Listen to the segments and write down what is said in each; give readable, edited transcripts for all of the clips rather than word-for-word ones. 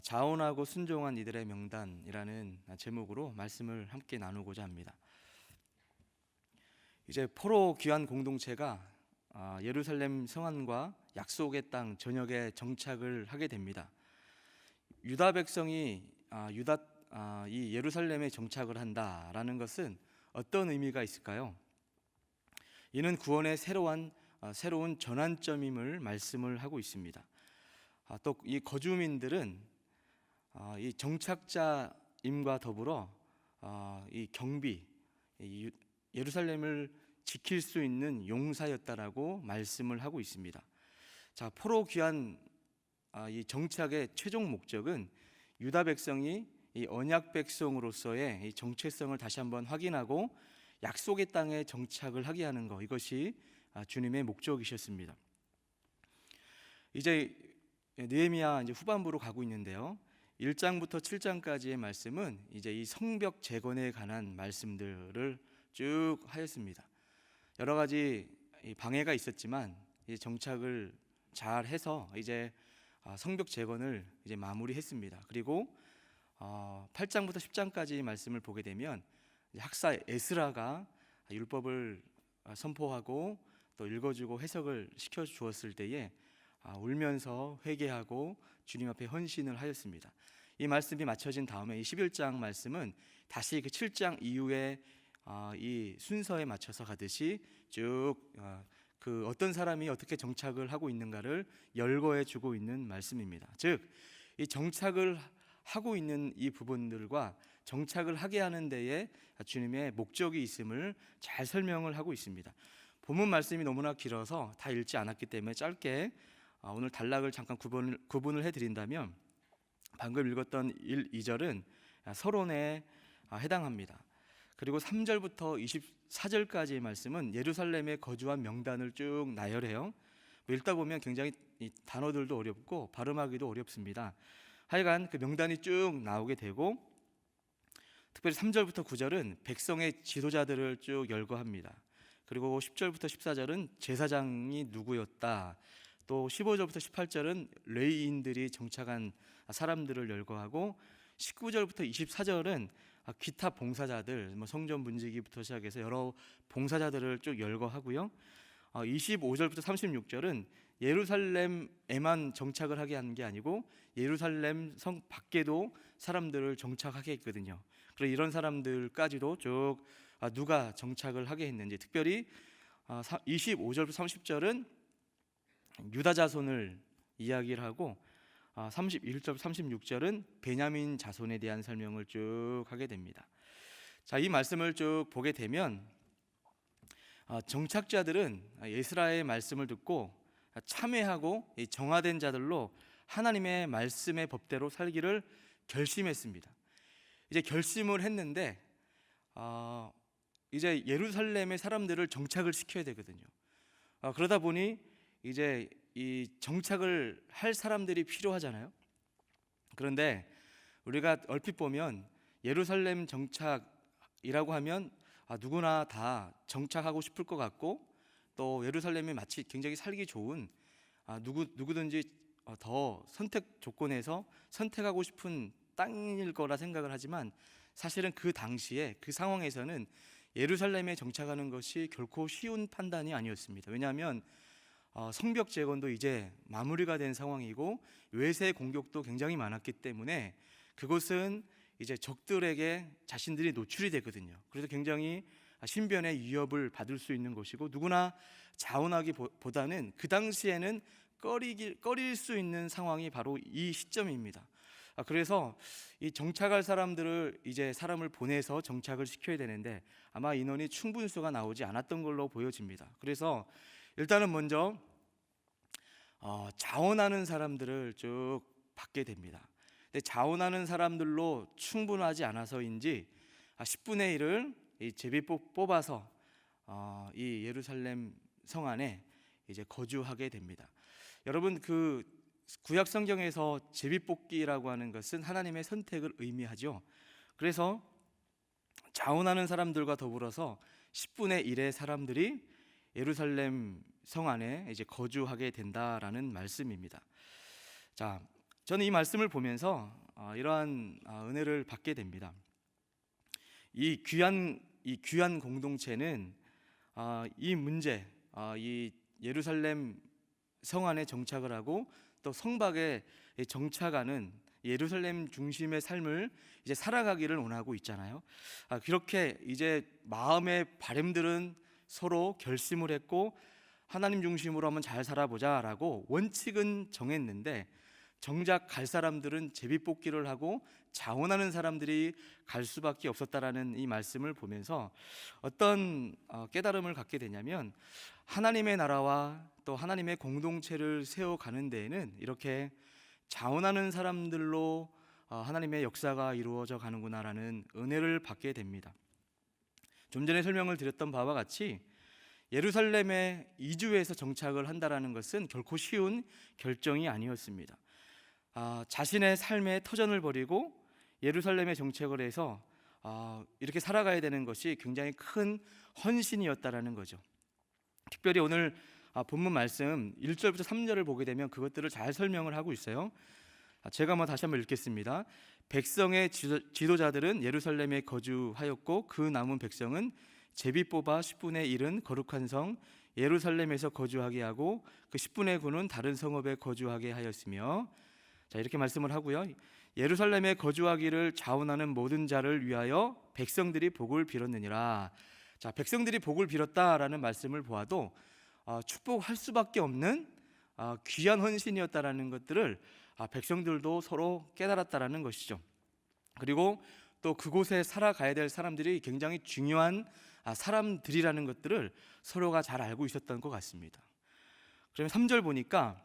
자원하고 순종한 이들의 명단이라는 제목으로 말씀을 함께 나누고자 합니다. 이제 포로 귀환 공동체가 예루살렘 성안과 약속의 땅 전역에 정착을 하게 됩니다. 유다 백성이 이 예루살렘에 정착을 한다라는 것은 어떤 의미가 있을까요? 이는 구원의 새로운 전환점임을 말씀을 하고 있습니다. 또 이 거주민들은 이 정착자임과 더불어 이 경비, 예루살렘을 지킬 수 있는 용사였다라고 말씀을 하고 있습니다. 자, 포로 귀환 이 정착의 최종 목적은 유다 백성이 이 언약 백성으로서의 이 정체성을 다시 한번 확인하고 약속의 땅에 정착을 하게 하는 것, 이것이 주님의 목적이셨습니다. 이제 느헤미야 후반부로 가고 있는데요. 1장부터 7장까지의 말씀은 이제 이 성벽 재건에 관한 말씀들을 쭉 하였습니다. 여러 가지 방해가 있었지만 정착을 잘 해서 이제 성벽 재건을 이제 마무리했습니다. 그리고 8장부터 10장까지 말씀을 보게 되면 학사 에스라가 율법을 선포하고 또 읽어주고 해석을 시켜 주었을 때에 울면서 회개하고 주님 앞에 헌신을 하였습니다. 이 말씀이 마쳐진 다음에 이 11장 말씀은 다시 그 7장 이후에 이 순서에 맞춰서 가듯이 쭉 그 어떤 사람이 어떻게 정착을 하고 있는가를 열거해 주고 있는 말씀입니다. 즉, 이 정착을 하고 있는 이 부분들과 정착을 하게 하는 데에 주님의 목적이 있음을 잘 설명을 하고 있습니다. 본문 말씀이 너무나 길어서 다 읽지 않았기 때문에 짧게 오늘 단락을 잠깐 구분을 해드린다면, 방금 읽었던 1, 2절은 서론에 해당합니다. 그리고 3절부터 24절까지의 말씀은 예루살렘에 거주한 명단을 쭉 나열해요. 읽다 보면 굉장히 단어들도 어렵고 발음하기도 어렵습니다. 하여간 그 명단이 쭉 나오게 되고, 특별히 3절부터 9절은 백성의 지도자들을 쭉 열거합니다. 그리고 10절부터 14절은 제사장이 누구였다, 또 15절부터 18절은 레위인들이 정착한 사람들을 열거하고, 19절부터 24절은 기타 봉사자들, 성전 문지기부터 시작해서 여러 봉사자들을 쭉 열거하고요. 25절부터 36절은 예루살렘에만 정착을 하게 하는 게 아니고 예루살렘 성 밖에도 사람들을 정착하게 했거든요. 그래서 이런 사람들까지도 쭉 누가 정착을 하게 했는지, 특별히 25절부터 30절은 유다 자손을 이야기를 하고 31절부터 36절은 베냐민 자손에 대한 설명을 쭉 하게 됩니다. 자, 이 말씀을 쭉 보게 되면 정착자들은 에스라의 말씀을 듣고 참회하고 정화된 자들로 하나님의 말씀의 법대로 살기를 결심했습니다. 이제 결심을 했는데 이제 예루살렘의 사람들을 정착을 시켜야 되거든요. 그러다 보니 이제 이 정착을 할 사람들이 필요하잖아요. 그런데 우리가 얼핏 보면 예루살렘 정착이라고 하면 누구나 다 정착하고 싶을 것 같고, 또 예루살렘이 마치 굉장히 살기 좋은 누구든지 더 선택 조건에서 선택하고 싶은 땅일 거라 생각을 하지만, 사실은 그 당시에 그 상황에서는 예루살렘에 정착하는 것이 결코 쉬운 판단이 아니었습니다. 왜냐하면 성벽 재건도 이제 마무리가 된 상황이고 외세 공격도 굉장히 많았기 때문에 그것은 이제 적들에게 자신들이 노출이 되거든요. 그래서 굉장히 신변의 위협을 받을 수 있는 것이고, 누구나 자원하기보다는 그 당시에는 꺼릴 수 있는 상황이 바로 이 시점입니다. 그래서 이 정착할 사람들을 이제 사람을 보내서 정착을 시켜야 되는데 아마 인원이 충분수가 나오지 않았던 걸로 보여집니다. 그래서 일단은 먼저 자원하는 사람들을 쭉 받게 됩니다. 근데 자원하는 사람들로 충분하지 않아서인지 10분의 1을 제비 뽑아서 이 예루살렘 성 안에 이제 거주하게 됩니다. 여러분, 그 구약 성경에서 제비 뽑기라고 하는 것은 하나님의 선택을 의미하죠. 그래서 자원하는 사람들과 더불어서 10분의 1의 사람들이 예루살렘 성 안에 이제 거주하게 된다라는 말씀입니다. 자, 저는 이 말씀을 보면서 이러한 은혜를 받게 됩니다. 이 귀한 공동체는 이 문제, 이 예루살렘 성 안에 정착을 하고 또 성박에 정착하는 예루살렘 중심의 삶을 이제 살아가기를 원하고 있잖아요. 그렇게 이제 마음의 바람들은 서로 결심을 했고 하나님 중심으로 한번 잘 살아보자라고 원칙은 정했는데 정작 갈 사람들은 제비뽑기를 하고 자원하는 사람들이 갈 수밖에 없었다라는 이 말씀을 보면서 어떤 깨달음을 갖게 되냐면 하나님의 나라와 또 하나님의 공동체를 세워가는 데에는 이렇게 자원하는 사람들로 하나님의 역사가 이루어져 가는구나라는 은혜를 받게 됩니다. 좀 전에 설명을 드렸던 바와 같이 예루살렘에 이주해서 정착을 한다라는 것은 결코 쉬운 결정이 아니었습니다. 자신의 삶의 터전을 버리고 예루살렘에 정착을 해서 이렇게 살아가야 되는 것이 굉장히 큰 헌신이었다라는 거죠. 특별히 오늘 본문 말씀 1절부터 3절을 보게 되면 그것들을 잘 설명을 하고 있어요. 제가 다시 한번 읽겠습니다. 백성의 지도자들은 예루살렘에 거주하였고 그 남은 백성은 제비 뽑아 10분의 1은 거룩한 성 예루살렘에서 거주하게 하고 그 10분의 9는 다른 성읍에 거주하게 하였으며, 자, 이렇게 말씀을 하고요. 예루살렘에 거주하기를 자원하는 모든 자를 위하여 백성들이 복을 빌었느니라. 자, 백성들이 복을 빌었다라는 말씀을 보아도 축복할 수밖에 없는 귀한 헌신이었다라는 것들을 백성들도 서로 깨달았다라는 것이죠. 그리고 또 그곳에 살아가야 될 사람들이 굉장히 중요한 사람들이라는 것들을 서로가 잘 알고 있었던 것 같습니다. 그러면 3절 보니까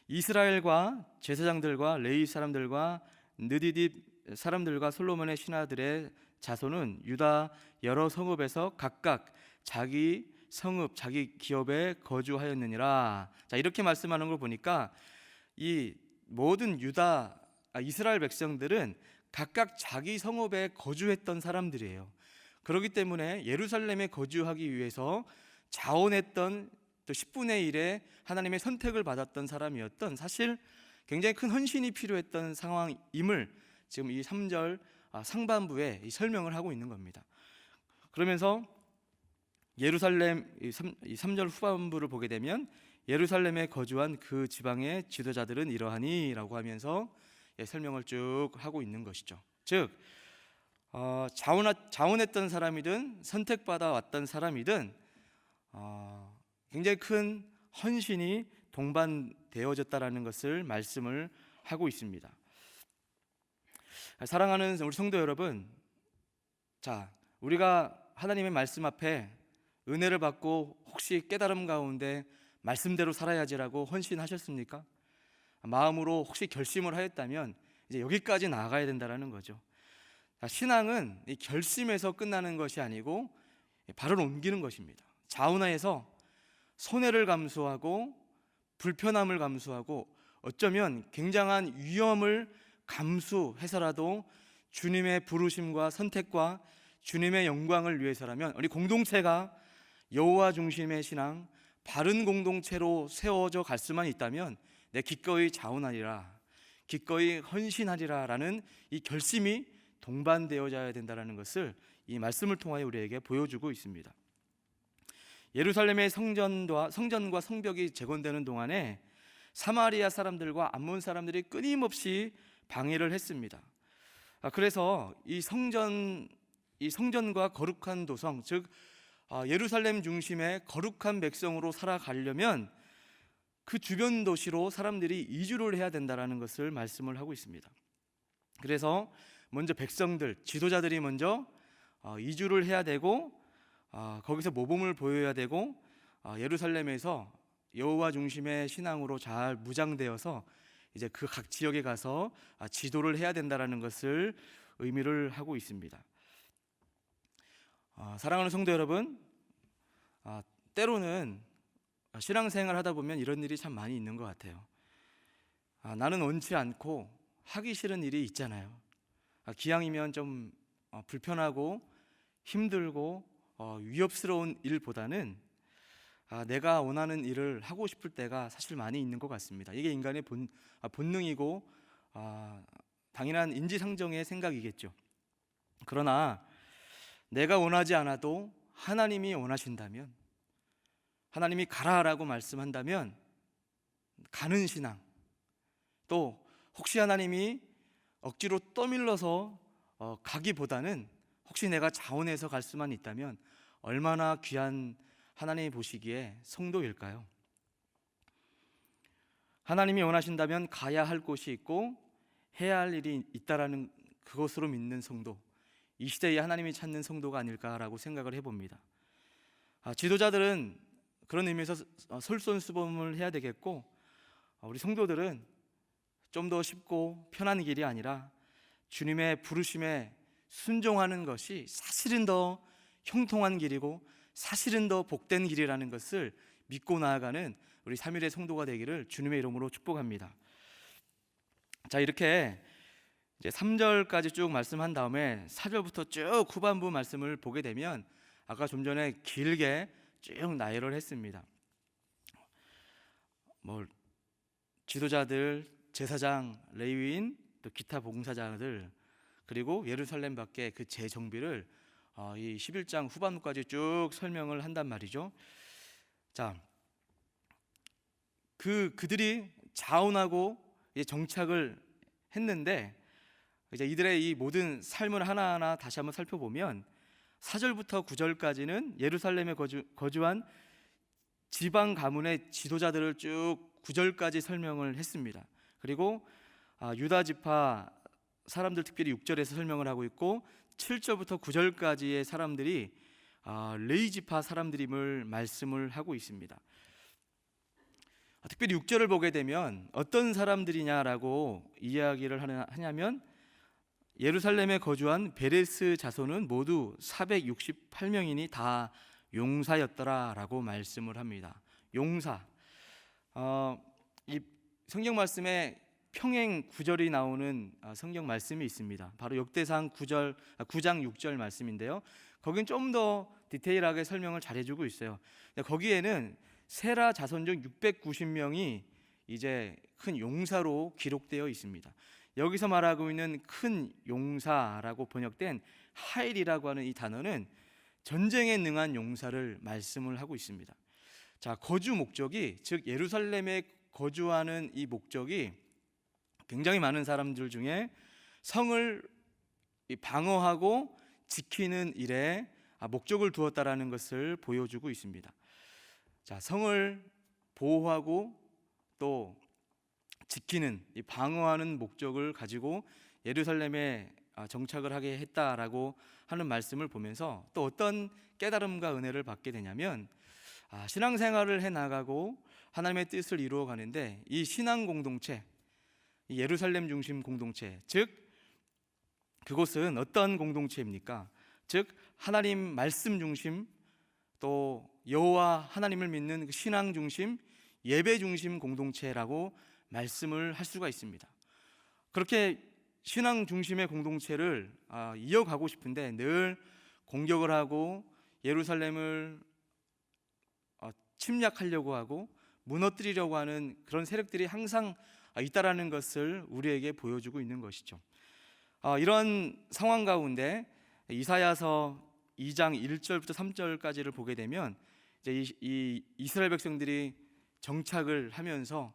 이스라엘과 제사장들과 레위 사람들과 느디딥 사람들과 솔로몬의 신하들의 자손은 유다 여러 성읍에서 각각 자기 성읍, 자기 기업에 거주하였느니라. 자, 이렇게 말씀하는 걸 보니까 이 모든 이스라엘 백성들은 각각 자기 성읍에 거주했던 사람들이에요. 그렇기 때문에 예루살렘에 거주하기 위해서 자원했던 또 10분의 1의 하나님의 선택을 받았던 사람이었던, 사실 굉장히 큰 헌신이 필요했던 상황임을 지금 이 3절 상반부에 설명을 하고 있는 겁니다. 그러면서 예루살렘 이 3절 후반부를 보게 되면 예루살렘에 거주한 그 지방의 지도자들은 이러하니 라고 하면서 설명을 쭉 하고 있는 것이죠. 즉 자원했던 사람이든 선택받아 왔던 사람이든 굉장히 큰 헌신이 동반되어졌다라는 것을 말씀을 하고 있습니다. 사랑하는 우리 성도 여러분, 자, 우리가 하나님의 말씀 앞에 은혜를 받고 혹시 깨달음 가운데 말씀대로 살아야지라고 헌신하셨습니까? 마음으로 혹시 결심을 하였다면 이제 여기까지 나아가야 된다는 거죠. 신앙은 이 결심에서 끝나는 것이 아니고 발을 옮기는 것입니다. 자원하에서 손해를 감수하고 불편함을 감수하고 어쩌면 굉장한 위험을 감수해서라도 주님의 부르심과 선택과 주님의 영광을 위해서라면 우리 공동체가 여호와 중심의 신앙, 바른 공동체로 세워져 갈 수만 있다면 내 기꺼이 자원하리라, 기꺼이 헌신하리라 라는 이 결심이 동반되어져야 된다는 것을 이 말씀을 통하여 우리에게 보여주고 있습니다. 예루살렘의 성전과 성벽이 재건되는 동안에 사마리아 사람들과 암몬 사람들이 끊임없이 방해를 했습니다. 그래서 이 성전과 거룩한 도성, 즉 예루살렘 중심의 거룩한 백성으로 살아가려면 그 주변 도시로 사람들이 이주를 해야 된다는 것을 말씀을 하고 있습니다. 그래서 먼저 백성들, 지도자들이 먼저 이주를 해야 되고 거기서 모범을 보여야 되고 예루살렘에서 여호와 중심의 신앙으로 잘 무장되어서 이제 그 각 지역에 가서 지도를 해야 된다는 것을 의미를 하고 있습니다. 사랑하는 성도 여러분, 때로는 신앙생활 하다 보면 이런 일이 참 많이 있는 것 같아요. 나는 원치 않고 하기 싫은 일이 있잖아요. 기왕이면 좀 불편하고 힘들고 위협스러운 일보다는 내가 원하는 일을 하고 싶을 때가 사실 많이 있는 것 같습니다. 이게 인간의 본능이고 당연한 인지상정의 생각이겠죠. 그러나 내가 원하지 않아도 하나님이 원하신다면, 하나님이 가라라고 말씀한다면 가는 신앙, 또 혹시 하나님이 억지로 떠밀러서 가기보다는 혹시 내가 자원해서 갈 수만 있다면 얼마나 귀한 하나님이 보시기에 성도일까요? 하나님이 원하신다면 가야 할 곳이 있고 해야 할 일이 있다라는 그것으로 믿는 성도, 이 시대에 하나님이 찾는 성도가 아닐까라고 생각을 해봅니다. 지도자들은 그런 의미에서 솔선수범을 해야 되겠고, 우리 성도들은 좀 더 쉽고 편한 길이 아니라 주님의 부르심에 순종하는 것이 사실은 더 형통한 길이고 사실은 더 복된 길이라는 것을 믿고 나아가는 우리 3일의 성도가 되기를 주님의 이름으로 축복합니다. 자, 이렇게 이제 3절까지 쭉 말씀한 다음에 4절부터 쭉 후반부 말씀을 보게 되면 아까 좀 전에 길게 쭉 나열을 했습니다. 지도자들, 제사장, 레위인, 또 기타 봉사자들, 그리고 예루살렘 밖에 그 재정비를 이 11장 후반부까지 쭉 설명을 한단 말이죠. 자, 그들이 자원하고 정착을 했는데 이제 이들의 이 모든 삶을 하나하나 다시 한번 살펴보면 4절부터 9절까지는 예루살렘에 거주한 지방 가문의 지도자들을 쭉 9절까지 설명을 했습니다. 그리고 유다 지파 사람들 특별히 6절에서 설명을 하고 있고 7절부터 9절까지의 사람들이 레위 지파 사람들임을 말씀을 하고 있습니다. 특별히 6절을 보게 되면 어떤 사람들이냐라고 이야기를 하냐면 예루살렘에 거주한 베레스 자손은 모두 468명이니 다 용사였더라라고 말씀을 합니다. 용사. 이 성경 말씀에 평행 9절이 나오는 성경 말씀이 있습니다. 바로 역대상 9장 6절 말씀인데요. 거긴 좀 더 디테일하게 설명을 잘해주고 있어요. 거기에는 세라 자손 중 690명이 이제 큰 용사로 기록되어 있습니다. 여기서 말하고 있는 큰 용사라고 번역된 하일이라고 하는 이 단어는 전쟁에 능한 용사를 말씀을 하고 있습니다. 자, 거주 목적이, 즉 예루살렘에 거주하는 이 목적이 굉장히 많은 사람들 중에 성을 방어하고 지키는 일에 목적을 두었다라는 것을 보여주고 있습니다. 자, 성을 보호하고 또 지키는, 이 방어하는 목적을 가지고 예루살렘에 정착을 하게 했다라고 하는 말씀을 보면서 또 어떤 깨달음과 은혜를 받게 되냐면 신앙생활을 해나가고 하나님의 뜻을 이루어 가는데 이 신앙 공동체, 이 예루살렘 중심 공동체, 즉 그곳은 어떤 공동체입니까? 즉 하나님 말씀 중심, 또 여호와 하나님을 믿는 그 신앙 중심, 예배 중심 공동체라고 말씀을 할 수가 있습니다. 그렇게 신앙 중심의 공동체를 이어가고 싶은데 늘 공격을 하고 예루살렘을 침략하려고 하고 무너뜨리려고 하는 그런 세력들이 항상 있다라는 것을 우리에게 보여주고 있는 것이죠. 이런 상황 가운데 이사야서 2장 1절부터 3절까지를 보게 되면 이제 이 이스라엘 백성들이 정착을 하면서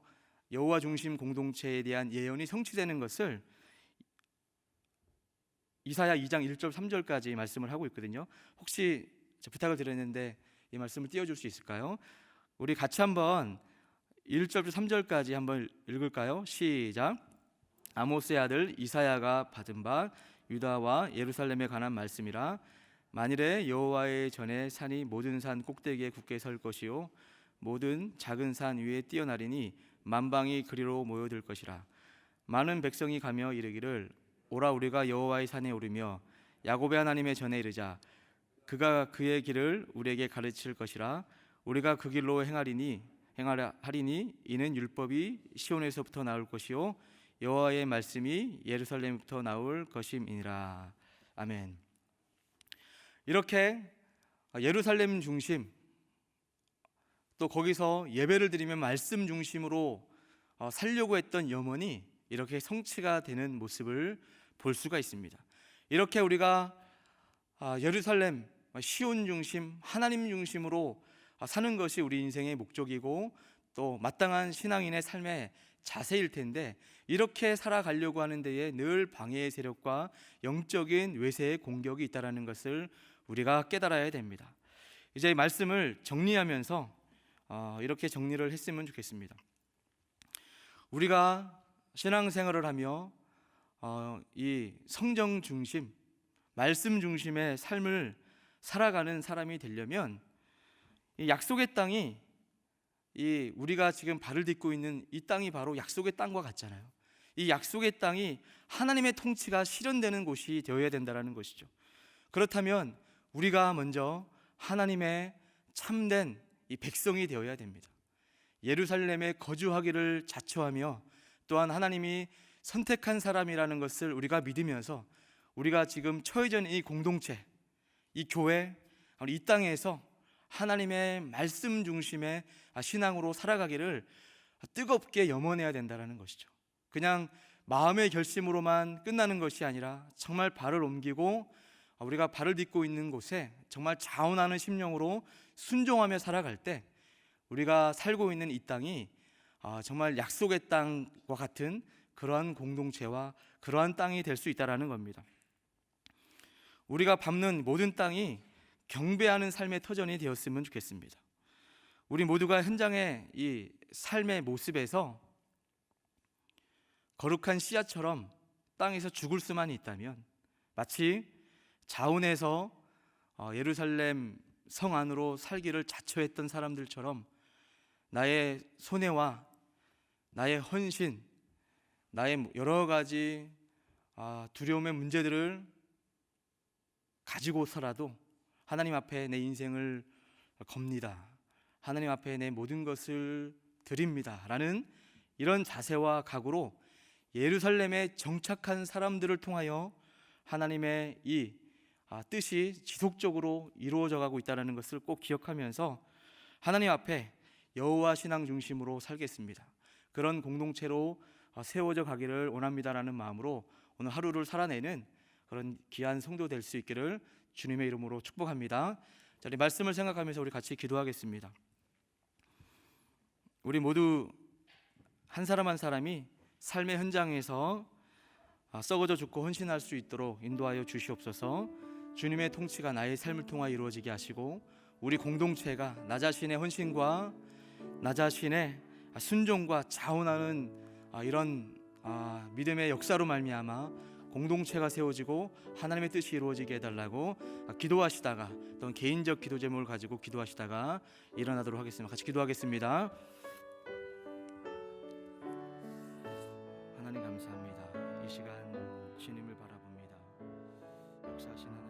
여호와 중심 공동체에 대한 예언이 성취되는 것을 이사야 2장 1절 3절까지 말씀을 하고 있거든요. 혹시 부탁을 드렸는데 이 말씀을 띄워줄 수 있을까요? 우리 같이 한번 1절부터 3절까지 한번 읽을까요? 시작. 아모스의 아들 이사야가 받은 바 유다와 예루살렘에 관한 말씀이라. 만일에 여호와의 전에 산이 모든 산 꼭대기에 굳게 설 것이요 모든 작은 산 위에 뛰어나리니 만방이 그리로 모여들 것이라. 많은 백성이 가며 이르기를 오라 우리가 여호와의 산에 오르며 야곱의 하나님의 전에 이르자. 그가 그의 길을 우리에게 가르칠 것이라. 우리가 그 길로 행하리니 이는 율법이 시온에서부터 나올 것이요 여호와의 말씀이 예루살렘부터 나올 것임이니라. 아멘. 이렇게 예루살렘 중심, 또 거기서 예배를 드리면 말씀 중심으로 살려고 했던 염원이 이렇게 성취가 되는 모습을 볼 수가 있습니다. 이렇게 우리가 예루살렘 시온 중심, 하나님 중심으로 사는 것이 우리 인생의 목적이고 또 마땅한 신앙인의 삶의 자세일 텐데, 이렇게 살아가려고 하는 데에 늘 방해의 세력과 영적인 외세의 공격이 있다는 것을 우리가 깨달아야 됩니다. 이제 말씀을 정리하면서 이렇게 정리를 했으면 좋겠습니다. 우리가 신앙생활을 하며 이 성경 중심, 말씀 중심의 삶을 살아가는 사람이 되려면 이 약속의 땅이, 이 우리가 지금 발을 딛고 있는 이 땅이 바로 약속의 땅과 같잖아요. 이 약속의 땅이 하나님의 통치가 실현되는 곳이 되어야 된다는 것이죠. 그렇다면 우리가 먼저 하나님의 참된 이 백성이 되어야 됩니다. 예루살렘에 거주하기를 자처하며 또한 하나님이 선택한 사람이라는 것을 우리가 믿으면서 우리가 지금 처해져 있는 이 공동체, 이 교회, 이 땅에서 하나님의 말씀 중심의 신앙으로 살아가기를 뜨겁게 염원해야 된다는 것이죠. 그냥 마음의 결심으로만 끝나는 것이 아니라 정말 발을 옮기고 우리가 발을 딛고 있는 곳에 정말 자원하는 심령으로 순종하며 살아갈 때 우리가 살고 있는 이 땅이 정말 약속의 땅과 같은 그러한 공동체와 그러한 땅이 될 수 있다는 겁니다. 우리가 밟는 모든 땅이 경배하는 삶의 터전이 되었으면 좋겠습니다. 우리 모두가 현장의 이 삶의 모습에서 거룩한 씨앗처럼 땅에서 죽을 수만 있다면, 마치 자원해서 예루살렘 성 안으로 살기를 자처했던 사람들처럼 나의 손해와 나의 헌신, 나의 여러 가지 두려움의 문제들을 가지고서라도 하나님 앞에 내 인생을 겁니다, 하나님 앞에 내 모든 것을 드립니다 라는 이런 자세와 각오로 예루살렘에 정착한 사람들을 통하여 하나님의 이 뜻이 지속적으로 이루어져 가고 있다는 것을 꼭 기억하면서 하나님 앞에 여호와 신앙 중심으로 살겠습니다, 그런 공동체로 세워져 가기를 원합니다라는 마음으로 오늘 하루를 살아내는 그런 귀한 성도 될 수 있기를 주님의 이름으로 축복합니다. 자, 우리 말씀을 생각하면서 우리 같이 기도하겠습니다. 우리 모두 한 사람 한 사람이 삶의 현장에서 썩어져 죽고 헌신할 수 있도록 인도하여 주시옵소서. 주님의 통치가 나의 삶을 통하여 이루어지게 하시고 우리 공동체가 나 자신의 헌신과 나 자신의 순종과 자원하는 이런 믿음의 역사로 말미암아 공동체가 세워지고 하나님의 뜻이 이루어지게 해달라고 기도하시다가 또는 개인적 기도 제목을 가지고 기도하시다가 일어나도록 하겠습니다. 같이 기도하겠습니다. 하나님 감사합니다. 이 시간 주님을 바라봅니다. 역사하시는